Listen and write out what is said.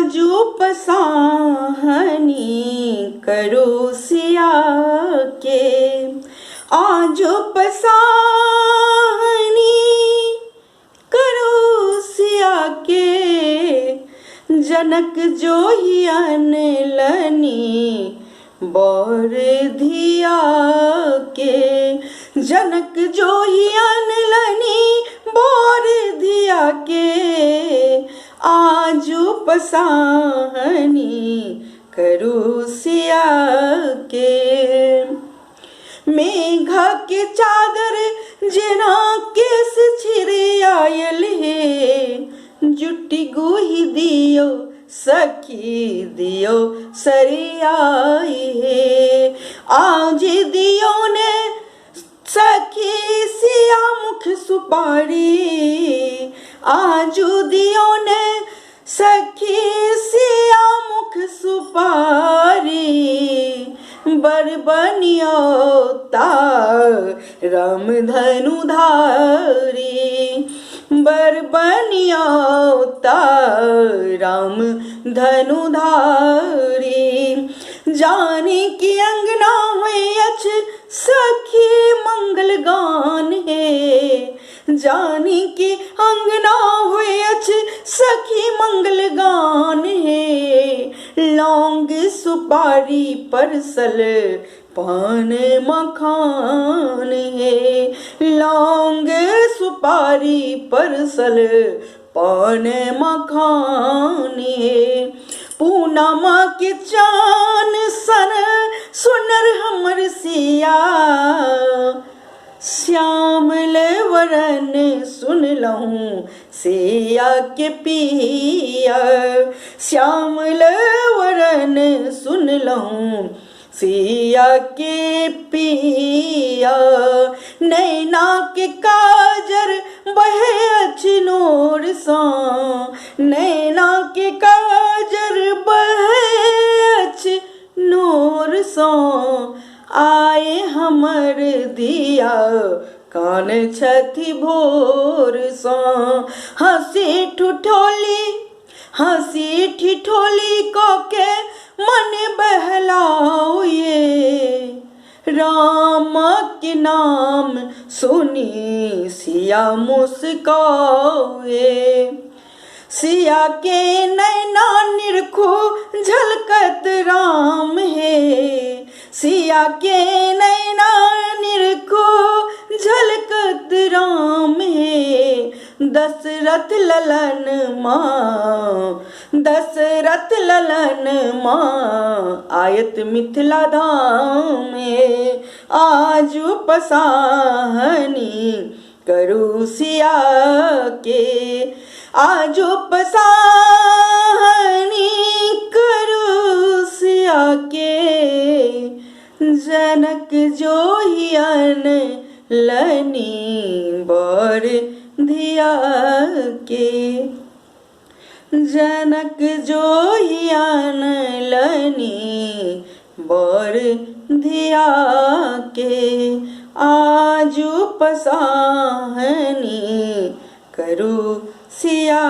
आजू पसाहनी करो सिया के, आजू पसाहनी करो सिया के, जनक जोहियन लनी बर धिया के, जनक जोहियन लनी बर धिया के, आजू पसाहनी करो सिया के। मेघा के चादर जना केस छिरे आयल है, जुटी गुही दियो सखी दियो सरियाई है, आज दियो ने सखी सिया मुख सुपारी, आजू दियो ने सखी सिया मुख सुपारी, बरबनियो राम धनु धारी, बरबनियो राम धनु धारी, जानी की अंगना में अच सखी मंगल गान है, जानी की अंगना हुए अच सखी मंगल गान है, लौंग सुपारी परसल पान मखान है, लौंग सुपारी परसल पान मखान है, पूनमा के चान सन सुनर हमर सिया, श्यामल वरन सुन लहूं सिया के पिया, श्यामल वरन सुन लहूं सिया के पिया, नैना के काजर बहे अचनोर सा, नैना के काजर बहे अचनोर सा, आए हमर दिया कान छथि भोर सा, हंसी ठिठोली को के मन बहलाओ ये, राम के नाम सुनी सिया मुस्काए, सिया के नैना निरखो झलकत राम है, सिया के नैना निरखो झलकत राम है, दशरथ ललन माँ आयत मिथिला धाम में, आजू पसाहनी करो सिया के, आजू पसाहनी करो सिया के, जनक जोहियन लनी बर धिया के, जनक जोहियन लनी बर धिया के, आजू पसाहनी करो सिया